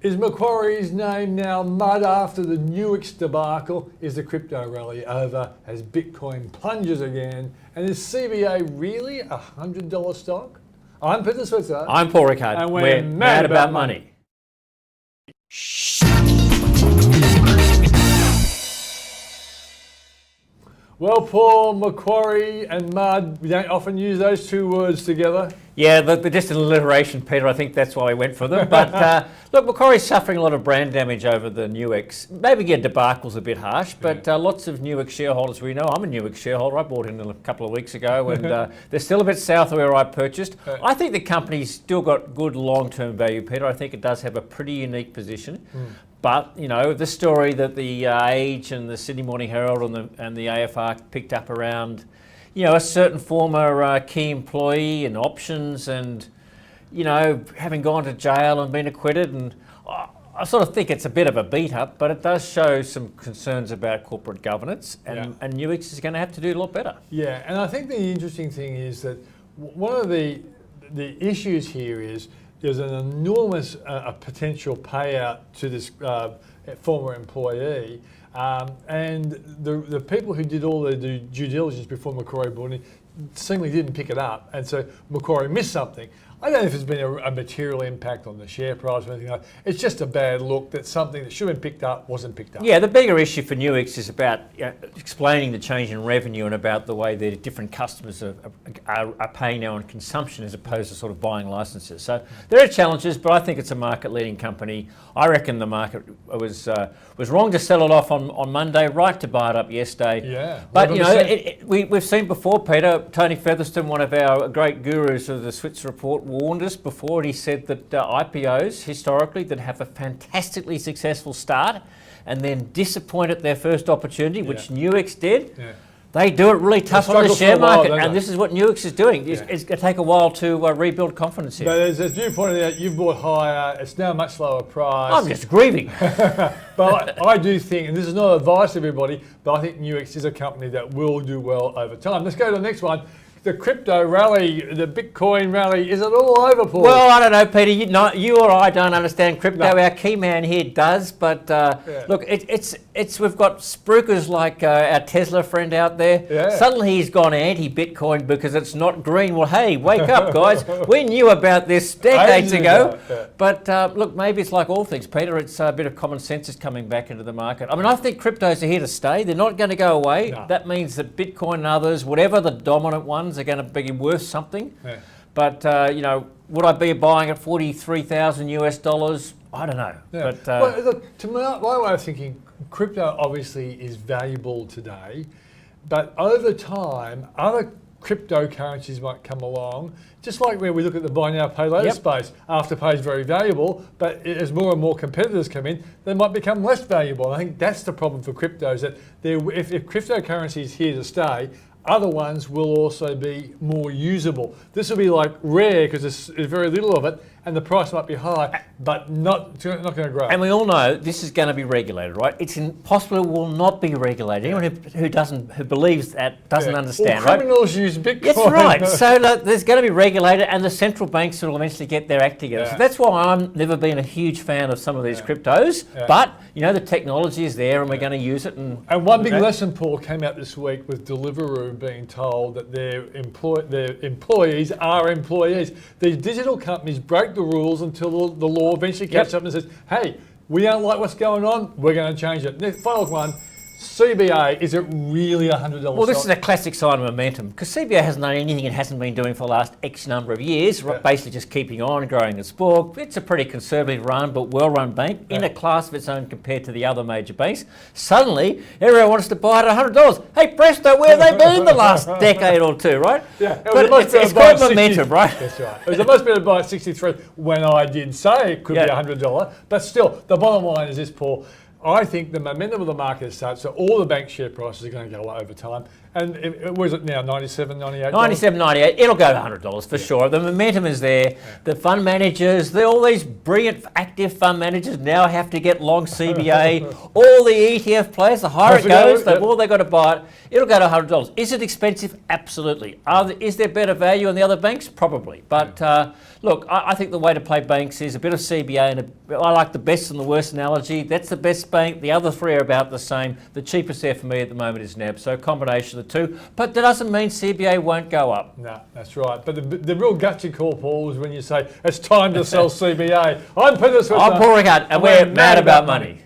Is Macquarie's name now mud after the Nuix debacle? Is the crypto rally over as Bitcoin plunges again? And is CBA really a $100 stock? I'm Peter Switzer. I'm Paul Rickard. And we're mad about money. Well, Paul, Macquarie and mud, we don't often use those two words together. Yeah, they're just an alliteration, Peter. I think that's why we went for them. But look, Macquarie's suffering a lot of brand damage over the Nuix. Maybe debacle's a bit harsh, but lots of Nuix shareholders we know. I'm a Nuix shareholder. I bought in a couple of weeks ago, and they're still a bit south of where I purchased. I think the company's still got good long-term value, Peter. I think it does have a pretty unique position. But, you know, the story that the Age and the Sydney Morning Herald and the AFR picked up around, you know, a certain former key employee and options and, you know, having gone to jail and been acquitted. And I sort of think it's a bit of a beat up, but it does show some concerns about corporate governance, and Nuix is going to have to do a lot better. Yeah, and I think the interesting thing is that one of the issues here is there's an enormous potential payout to this former employee, and the people who did all the due diligence before Macquarie bought in seemingly didn't pick it up, and so Macquarie missed something. I don't know if it's been a material impact on the share price or anything like that. It's just a bad look that something that should have been picked up wasn't picked up. Yeah, the bigger issue for Nuix is about explaining the change in revenue and about the way the different customers are paying now on consumption as opposed to sort of buying licenses. So there are challenges, but I think it's a market-leading company. I reckon the market was wrong to sell it off on Monday, right to buy it up yesterday. Yeah, but you know, we've seen before, Peter. Tony Featherstone, one of our great gurus of the Switzer Report, warned us before, and he said that IPOs historically that have a fantastically successful start and then disappoint at their first opportunity, which Nuix did. They do it really tough on the share market, and this is what Nuix is doing. It's going to take a while to rebuild confidence here. But as you pointed out, you've bought higher. It's now a much lower price. I'm just grieving. But I do think, and this is not advice to everybody, but I think Nuix is a company that will do well over time. Let's go to the next one. The crypto rally, the Bitcoin rally, is it all over, Paul? Well, I don't know, Peter. You or I don't understand crypto. No. Our key man here does, but look, we've got spruikers like our Tesla friend out there. Suddenly he's gone anti-Bitcoin because it's not green. Well, hey, wake up, guys. We knew about this decades ago. But look, maybe it's like all things, Peter. It's a bit of common sense is coming back into the market. I mean, I think cryptos are here to stay. They're not going to go away. No. That means that Bitcoin and others, whatever the dominant ones, are going to be worth something. But you know, would I be buying at $43,000 US? I don't know. But well, look, to my way of thinking, crypto obviously is valuable today, but over time, other cryptocurrencies might come along, just like when we look at the buy now, pay later space. Afterpay is very valuable, but as more and more competitors come in, they might become less valuable. I think that's the problem for cryptos, that if cryptocurrency is here to stay, other ones will also be more usable. This will be like rare because there's very little of it, and the price might be high, but not going to grow. And we all know this is going to be regulated, right? It's impossible it will not be regulated. Anyone who believes that doesn't understand, right? Criminals use Bitcoin. That's right. So there's going to be regulated, and the central banks will eventually get their act together. So that's why I've never been a huge fan of some of these cryptos. But you know, the technology is there, and we're going to use it. And one big lesson, Paul, came out this week with Deliveroo being told that their employees are employees. These digital companies break the rules until the law eventually catches up and says, hey, we don't like what's going on, we're going to change it. Next, final one, CBA, is it really $100? Well, this is a classic sign of momentum, because CBA hasn't done anything it hasn't been doing for the last X number of years, basically just keeping on, growing its book. It's a pretty conservative run, but well-run bank in a class of its own compared to the other major banks. Suddenly, everyone wants to buy it at $100. Hey, presto, where have they been the last decade or two, right? But it's got momentum, right? That's right. It was much better to buy at 63 when I did say it could be $100. But still, the bottom line is this, Paul. I think the momentum of the market is such that all the bank share prices are going to go up over time, And was it now, 97, 98? 97, 98, it'll go to $100 for sure. The momentum is there. The fund managers, all these brilliant active fund managers now have to get long CBA. All the ETF players, the higher it goes, the more they've got to buy it. It'll go to $100. Is it expensive? Absolutely. Is there better value in the other banks? Probably. But look, I think the way to play banks is a bit of CBA, and I like the best and the worst analogy. That's the best bank. The other three are about the same. The cheapest there for me at the moment is NAB. So a combination of the two. But that doesn't mean CBA won't go up. No, that's right. But the real gutsy call, Paul, is when you say, it's time to sell CBA. I'm Peter Switzer. I'm Paul Rickard, and we're mad about money.